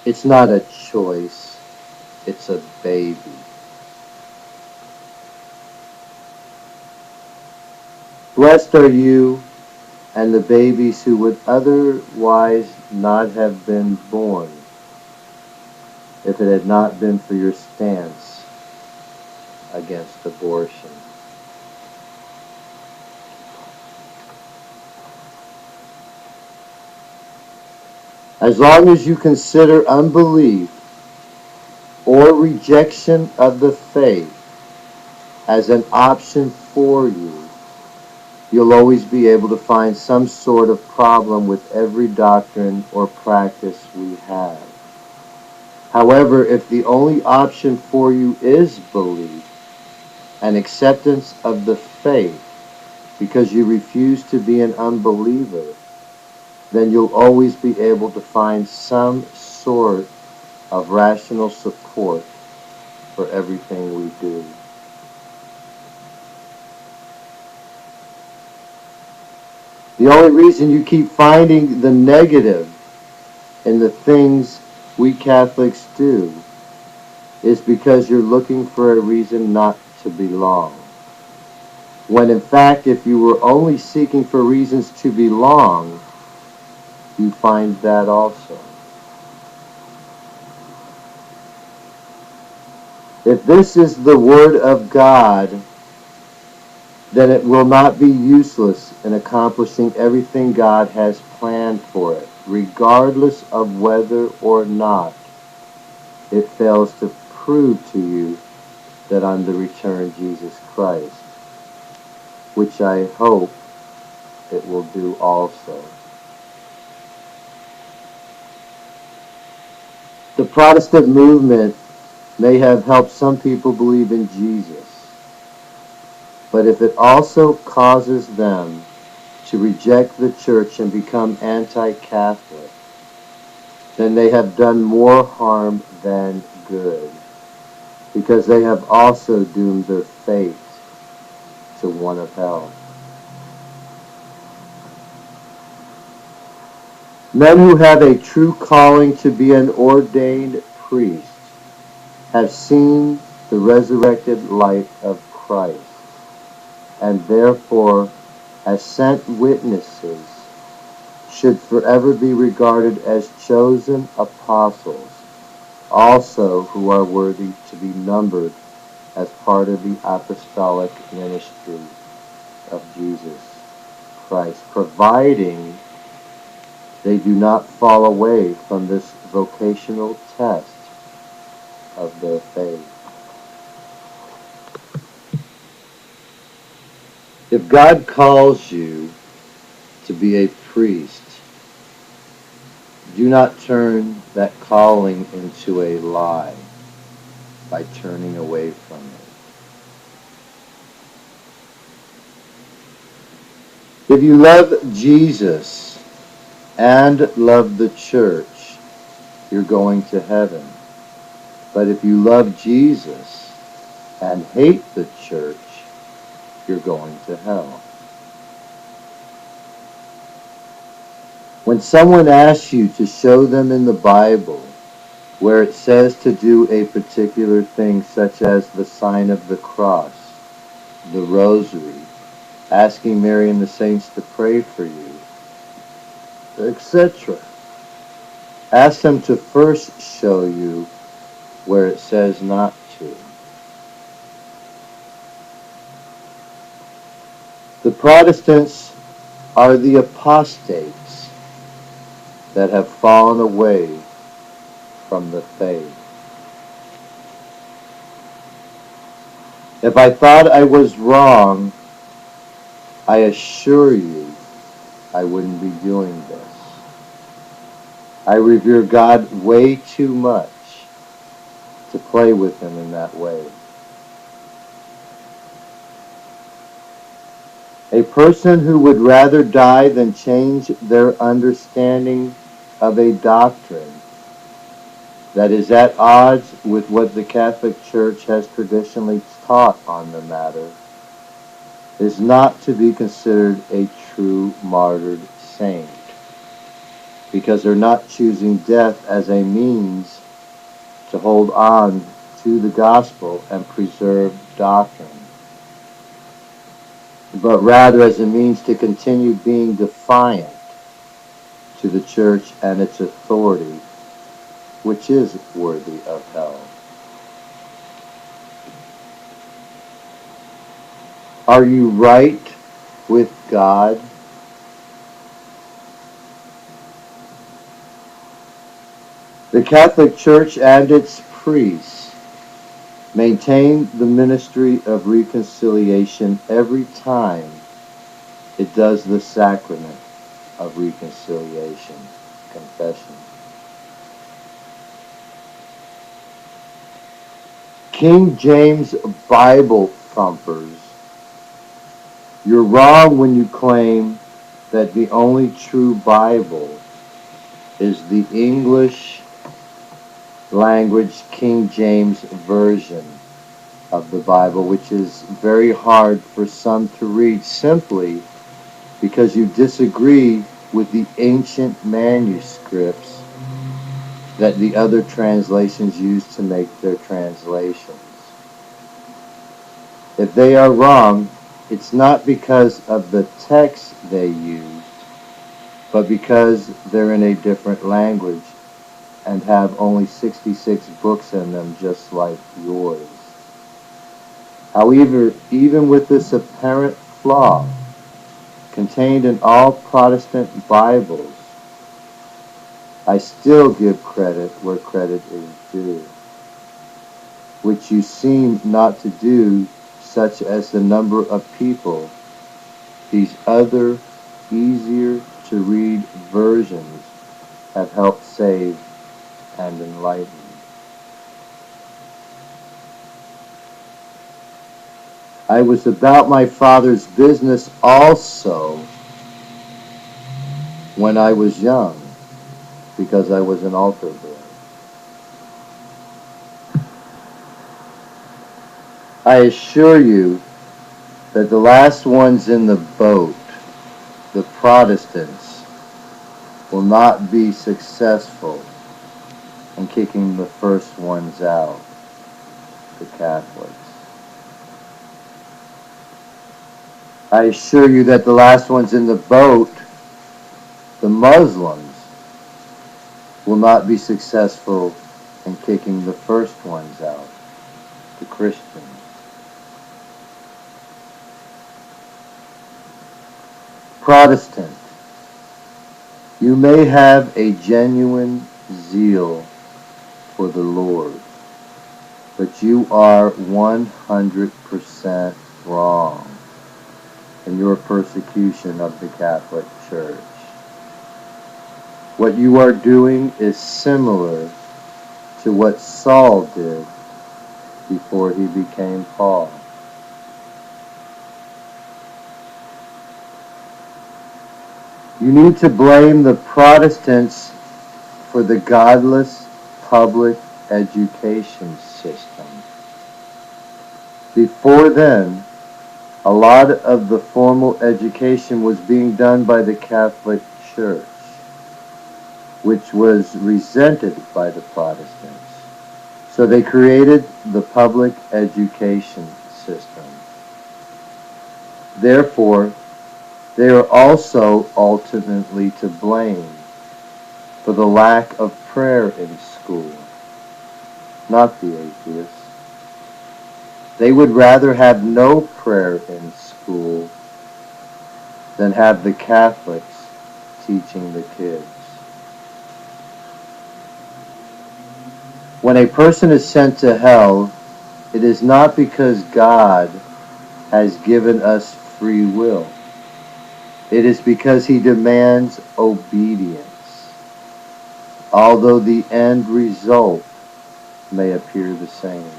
It's not a choice, it's a baby. Blessed are you and the babies who would otherwise not have been born if it had not been for your stance against abortion. As long as you consider unbelief or rejection of the faith as an option for you, you'll always be able to find some sort of problem with every doctrine or practice we have. However, if the only option for you is belief and acceptance of the faith because you refuse to be an unbeliever, then you'll always be able to find some sort of rational support for everything we do. The only reason you keep finding the negative in the things we Catholics do is because you're looking for a reason not to belong. When in fact, if you were only seeking for reasons to belong, you find that also. If this is the Word of God, then it will not be useless in accomplishing everything God has planned for it, regardless of whether or not it fails to prove to you that I'm the returned Jesus Christ, which I hope it will do also. The Protestant movement may have helped some people believe in Jesus, but if it also causes them to reject the church and become anti-Catholic, then they have done more harm than good, because they have also doomed their fate to one of hell. Men who have a true calling to be an ordained priest have seen the resurrected light of Christ, and therefore, as sent witnesses, should forever be regarded as chosen apostles, also who are worthy to be numbered as part of the apostolic ministry of Jesus Christ, providing they do not fall away from this vocational test of their faith. If God calls you to be a priest, do not turn that calling into a lie by turning away from it. If you love Jesus and love the church, you're going to heaven. But if you love Jesus and hate the church, you're going to hell. When someone asks you to show them in the Bible where it says to do a particular thing, such as the sign of the cross, the rosary, asking Mary and the saints to pray for you, etc., ask them to first show you where it says not to. The Protestants are the apostates that have fallen away from the faith. If I thought I was wrong, I assure you I wouldn't be doing this. I revere God way too much to play with Him in that way. A person who would rather die than change their understanding of a doctrine that is at odds with what the Catholic Church has traditionally taught on the matter is not to be considered a true martyred saint, because they're not choosing death as a means to hold on to the gospel and preserve doctrine, but rather as a means to continue being defiant to the church and its authority, which is worthy of hell. Are you right with God? The Catholic Church and its priests maintain the ministry of reconciliation every time it does the sacrament of reconciliation, confession. King James Bible thumpers, you're wrong when you claim that the only true Bible is the English language King James Version of the Bible, which is very hard for some to read simply because you disagree with the ancient manuscripts that the other translations use to make their translations. If they are wrong, it's not because of the text they use, but because they're in a different language and have only 66 books in them, just like yours. However, even with this apparent flaw contained in all Protestant Bibles, I still give credit where credit is due, which you seem not to do, such as the number of people these other, easier to read versions have helped save and enlighten. I was about my Father's business also when I was young, because I was an altar boy. I assure you that the last ones in the boat, the Protestants, will not be successful in kicking the first ones out, the Catholics. I assure you that the last ones in the boat, the Muslims, will not be successful in kicking the first ones out, the Christians. Protestant, you may have a genuine zeal for the Lord, but you are 100% wrong in your persecution of the Catholic Church. What you are doing is similar to what Saul did before he became Paul. You need to blame the Protestants for the godless public education system. Before then, a lot of the formal education was being done by the Catholic Church, which was resented by the Protestants. So they created the public education system. Therefore, they are also ultimately to blame for the lack of prayer in school, not the atheists. They would rather have no prayer in school than have the Catholics teaching the kids. When a person is sent to hell, it is not because God has given us free will. It is because he demands obedience, although the end result may appear the same.